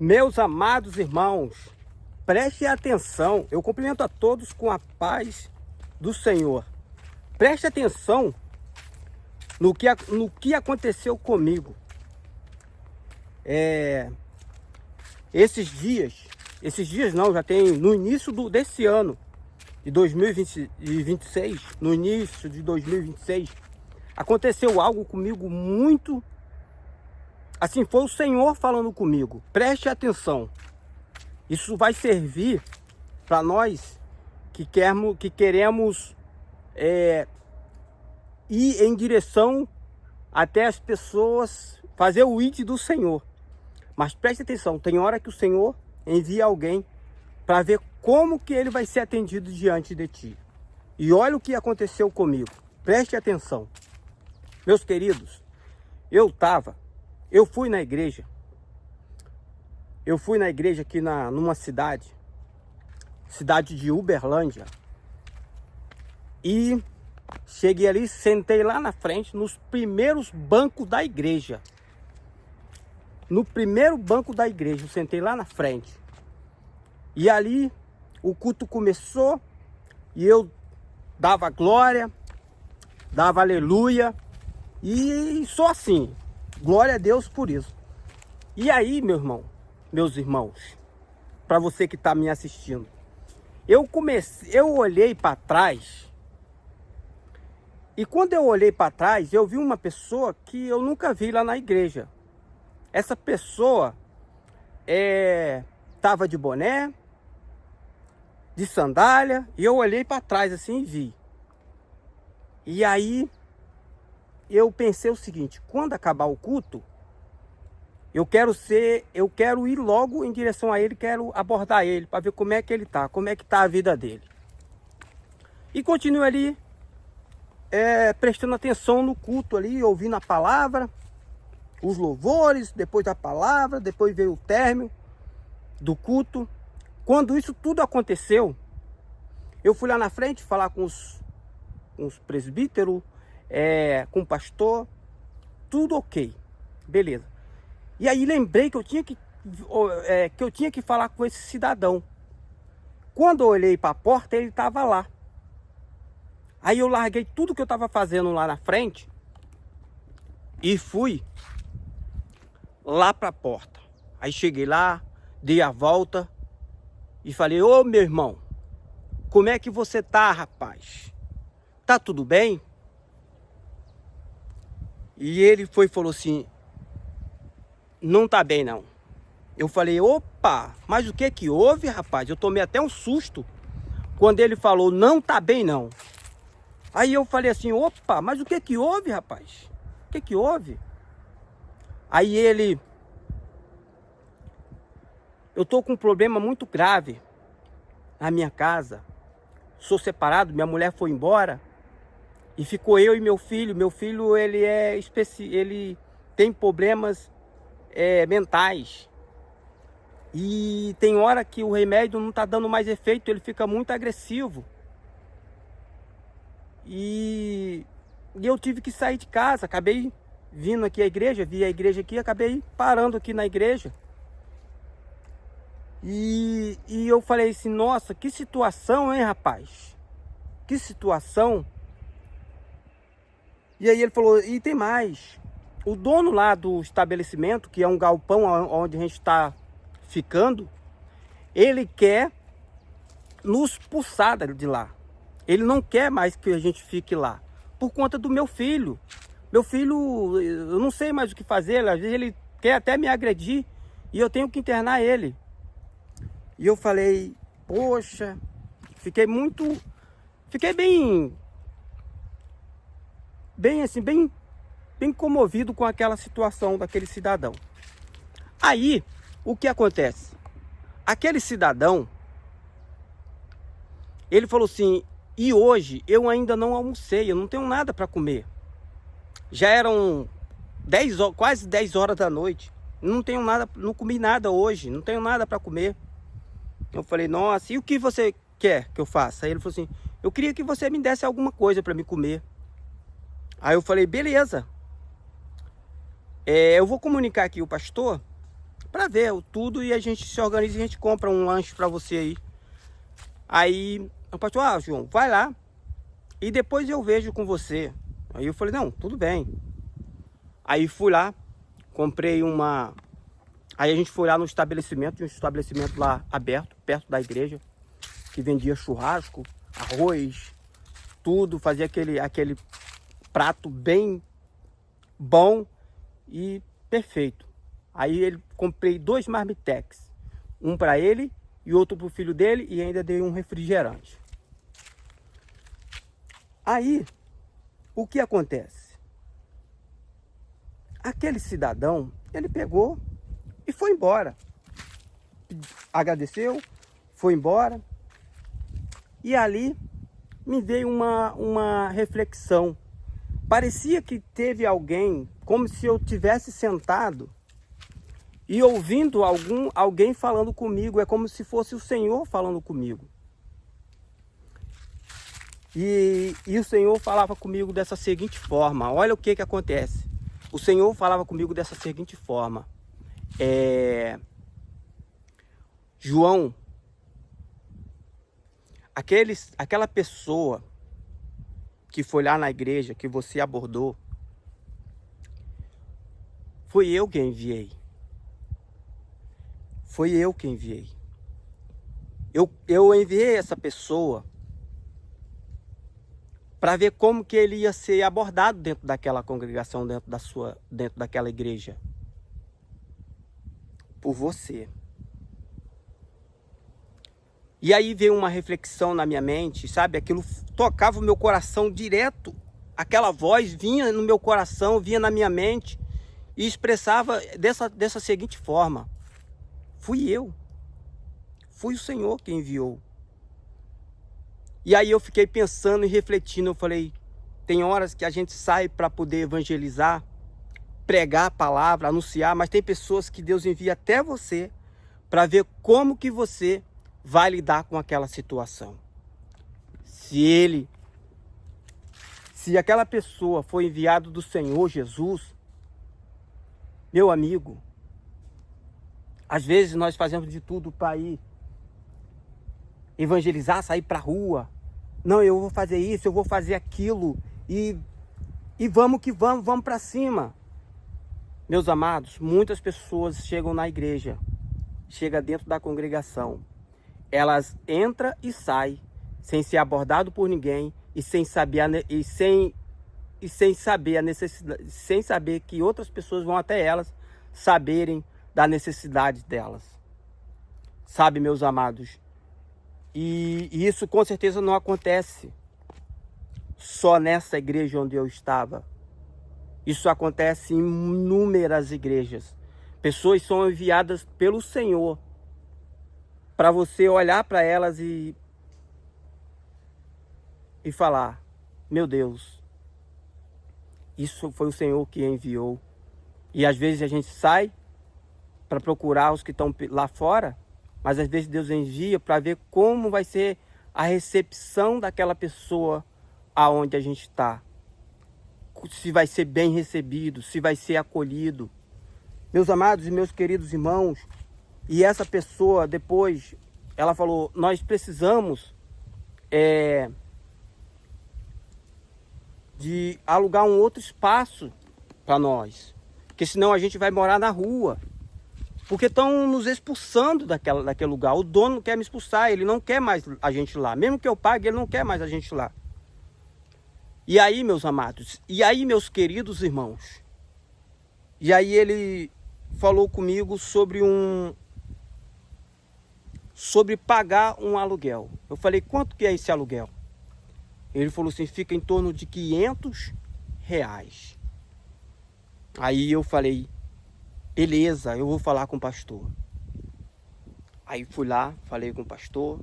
Meus amados irmãos, preste atenção. Eu cumprimento a todos com a paz do Senhor. Preste atenção no que aconteceu comigo. Esses dias não, já tem no início desse ano de 2026, no início de 2026, aconteceu algo comigo muito. Assim, foi o Senhor falando comigo. Preste atenção. Isso vai servir para nós que queremos ir em direção até as pessoas, fazer o ID do Senhor. Mas preste atenção, tem hora que o Senhor envia alguém para ver como que ele vai ser atendido diante de ti. E olha o que aconteceu comigo. Preste atenção. Meus queridos, eu fui na igreja. Eu fui na igreja aqui numa cidade de Uberlândia. E cheguei ali, sentei lá na frente, nos primeiros bancos da igreja. No primeiro banco da igreja, eu sentei lá na frente. E ali, o culto começou, e eu dava glória, dava aleluia, e só assim. Glória a Deus por isso. E aí, meus irmãos, para você que está me assistindo, eu olhei para trás, e quando eu olhei para trás, eu vi uma pessoa que eu nunca vi lá na igreja. Essa pessoa estava de boné, de sandália, e eu olhei para trás assim e vi. E aí eu pensei o seguinte: quando acabar o culto, eu quero ir logo em direção a ele, quero abordar ele para ver como é que ele tá, como é que tá a vida dele. E continuo ali prestando atenção no culto ali, ouvindo a palavra, os louvores, depois da palavra, depois veio o término do culto. Quando isso tudo aconteceu, eu fui lá na frente falar com os presbíteros, com o pastor, tudo ok, beleza. E aí lembrei que eu tinha que falar com esse cidadão. Quando eu olhei para a porta, ele estava lá. Aí eu larguei tudo que eu estava fazendo lá na frente e fui lá para a porta. Aí cheguei lá, dei a volta e falei: ô meu irmão, como é que você tá, rapaz? Tá tudo bem? E ele falou assim: não tá bem não. Eu falei: opa, mas o que que houve, rapaz? Eu tomei até um susto quando ele falou: não tá bem não. Aí eu falei assim: opa, mas o que que houve, rapaz? O que que houve? Aí eu tô com um problema muito grave na minha casa. Sou separado, minha mulher foi embora e ficou eu e meu filho. Meu filho, ele tem problemas mentais. E tem hora que o remédio não tá dando mais efeito, ele fica muito agressivo. E eu tive que sair de casa, acabei vindo aqui à igreja, vi a igreja aqui, acabei parando aqui na igreja. E eu falei assim: nossa, que situação, hein, rapaz? Que situação. E aí ele falou: e tem mais. O dono lá do estabelecimento, que é um galpão onde a gente está ficando, ele quer nos expulsar de lá. Ele não quer mais que a gente fique lá, por conta do meu filho. Meu filho, eu não sei mais o que fazer, às vezes ele quer até me agredir e eu tenho que internar ele. E eu falei: poxa, fiquei bem comovido com aquela situação daquele cidadão. Aí, o que acontece? Aquele cidadão, ele falou assim: e hoje eu ainda não almocei, eu não tenho nada para comer. Já eram 10 horas, quase 10 horas da noite. Não tenho nada, não comi nada hoje, não tenho nada para comer. Eu falei: nossa, e o que você quer que eu faça? Aí ele falou assim: eu queria que você me desse alguma coisa para me comer. Aí eu falei: beleza. Eu vou comunicar aqui o pastor para ver tudo e a gente se organiza e a gente compra um lanche para você aí. Aí o pastor, João, vai lá e depois eu vejo com você. Aí eu falei, não, tudo bem. Aí fui lá, comprei uma... Aí a gente foi lá no estabelecimento, um estabelecimento lá aberto, perto da igreja, que vendia churrasco, arroz, tudo, fazia aquele prato bem bom e perfeito. Aí comprei 2 marmitex, um para ele e outro para o filho dele, e ainda dei um refrigerante. Aí, o que acontece? Aquele cidadão, ele pegou e foi embora. Agradeceu, foi embora. E ali me veio uma reflexão. Parecia que teve alguém, como se eu tivesse sentado e ouvindo alguém falando comigo. É como se fosse o Senhor falando comigo. E o Senhor falava comigo dessa seguinte forma. Olha o que acontece. O Senhor falava comigo dessa seguinte forma. João, aquela pessoa que foi lá na igreja, que você abordou, foi eu quem enviei. Foi eu quem enviei. Eu enviei essa pessoa para ver como que ele ia ser abordado dentro daquela congregação, dentro daquela igreja. Por você. E aí veio uma reflexão na minha mente, sabe? Aquilo tocava o meu coração direto. Aquela voz vinha no meu coração, vinha na minha mente e expressava dessa seguinte forma. Fui eu. Fui o Senhor quem enviou. E aí eu fiquei pensando e refletindo. Eu falei, tem horas que a gente sai para poder evangelizar, pregar a palavra, anunciar, mas tem pessoas que Deus envia até você para ver como que você vai lidar com aquela situação. Se aquela pessoa foi enviado do Senhor Jesus, meu amigo, às vezes nós fazemos de tudo para ir evangelizar, sair para a rua. Não, eu vou fazer isso, eu vou fazer aquilo e vamos que vamos para cima. Meus amados, muitas pessoas chegam na igreja, chegam dentro da congregação, elas entram e saem sem ser abordado por ninguém e sem saber a necessidade, sem saber que outras pessoas vão até elas saberem da necessidade delas. Sabe, meus amados? E isso com certeza não acontece só nessa igreja onde eu estava. Isso acontece em inúmeras igrejas. Pessoas são enviadas pelo Senhor para você olhar para elas e falar, meu Deus, isso foi o Senhor que enviou. E às vezes a gente sai para procurar os que estão lá fora, mas às vezes Deus envia para ver como vai ser a recepção daquela pessoa aonde a gente está. Se vai ser bem recebido, se vai ser acolhido. Meus amados e meus queridos irmãos, e essa pessoa depois, ela falou, nós precisamos de alugar um outro espaço para nós, porque senão a gente vai morar na rua. Porque estão nos expulsando daquele lugar. O dono não quer me expulsar, ele não quer mais a gente lá. Mesmo que eu pague, ele não quer mais a gente lá. E aí, meus amados, e aí, meus queridos irmãos, e aí ele falou comigo sobre pagar um aluguel. Eu falei, quanto que é esse aluguel? Ele falou assim, fica em torno de R$500. Aí eu falei, beleza, eu vou falar com o pastor. Aí fui lá, falei com o pastor.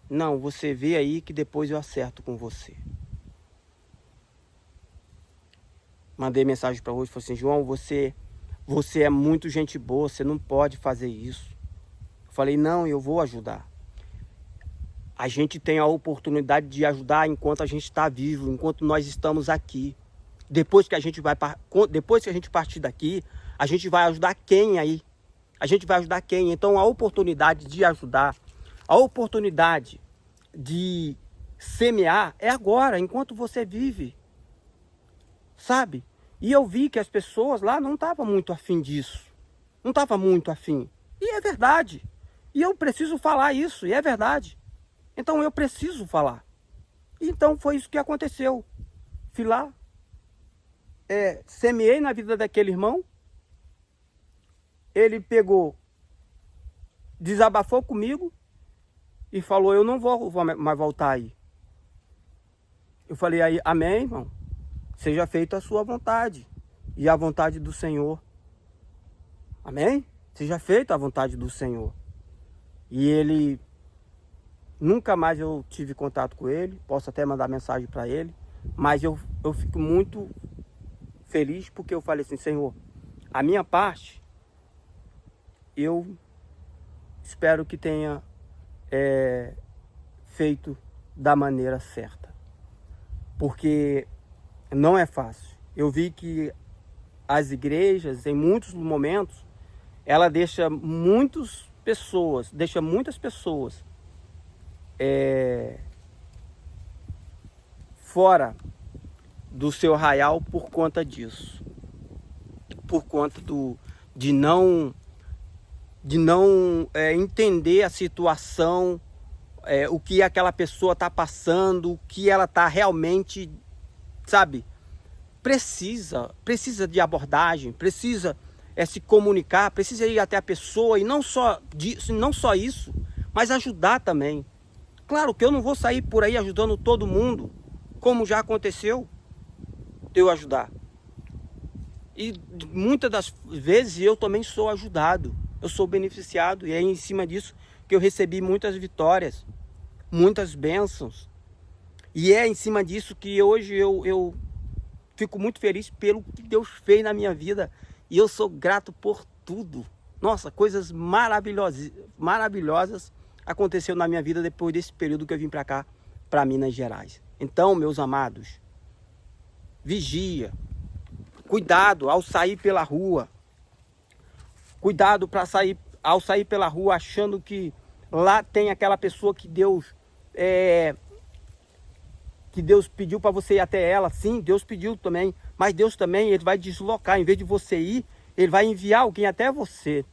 Não, você vê aí que depois eu acerto com você. Mandei mensagem para hoje, falei assim, João, você é muito gente boa, você não pode fazer isso. Eu falei, não, eu vou ajudar. A gente tem a oportunidade de ajudar enquanto a gente está vivo, enquanto nós estamos aqui. Depois que a gente partir daqui, a gente vai ajudar quem aí? A gente vai ajudar quem? Então a oportunidade de ajudar, a oportunidade de semear é agora, enquanto você vive, sabe? E eu vi que as pessoas lá não estavam muito afim disso, não estavam muito afim. E é verdade. E eu preciso falar isso, e é verdade. Então eu preciso falar. Então foi isso que aconteceu. Fui lá, semeei na vida daquele irmão. Ele pegou, desabafou comigo e falou, eu não vou mais voltar aí. Eu falei, aí, amém, irmão. Seja feita a sua vontade e a vontade do Senhor. Amém? Seja feita a vontade do Senhor. E ele, nunca mais eu tive contato com ele, posso até mandar mensagem para ele, mas eu fico muito feliz porque eu falei assim, Senhor, a minha parte, eu espero que tenha feito da maneira certa. Porque não é fácil. Eu vi que as igrejas, em muitos momentos, ela deixa muitas pessoas fora do seu arraial por conta disso. Por conta de não entender a situação, o que aquela pessoa está passando, o que ela está realmente, sabe? Precisa de abordagem, precisa se comunicar, precisa ir até a pessoa, e não só isso, mas ajudar também. Claro que eu não vou sair por aí ajudando todo mundo, como já aconteceu, de eu ajudar. E muitas das vezes eu também sou ajudado, eu sou beneficiado, e é em cima disso que eu recebi muitas vitórias, muitas bênçãos. E é em cima disso que hoje eu fico muito feliz pelo que Deus fez na minha vida. E eu sou grato por tudo. Nossa, coisas maravilhosas aconteceu na minha vida depois desse período que eu vim para cá, para Minas Gerais. Então, meus amados, vigia. Cuidado ao sair pela rua. Cuidado ao sair pela rua achando que lá tem aquela pessoa que Deus pediu para você ir até ela. Sim, Deus pediu também, mas Deus também, ele vai deslocar, em vez de você ir, ele vai enviar alguém até você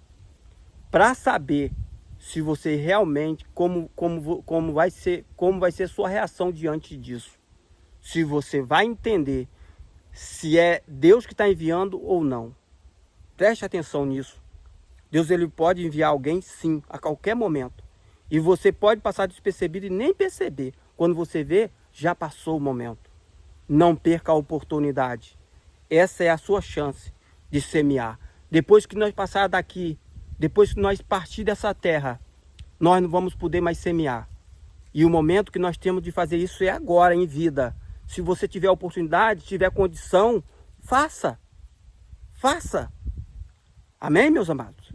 para saber se você realmente, como vai ser sua reação diante disso. Se você vai entender se é Deus que está enviando ou não. Preste atenção nisso. Deus, ele pode enviar alguém, sim, a qualquer momento. E você pode passar despercebido e nem perceber. Quando você vê, já passou o momento. Não perca a oportunidade. Essa é a sua chance de semear. Depois que nós passar daqui, depois que nós partir dessa terra, nós não vamos poder mais semear. E o momento que nós temos de fazer isso é agora, em vida. Se você tiver oportunidade, tiver condição, faça. Faça. Amém, meus amados?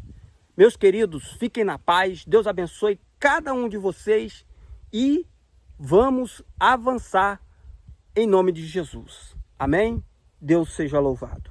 Meus queridos, fiquem na paz. Deus abençoe cada um de vocês e vamos avançar em nome de Jesus. Amém? Deus seja louvado.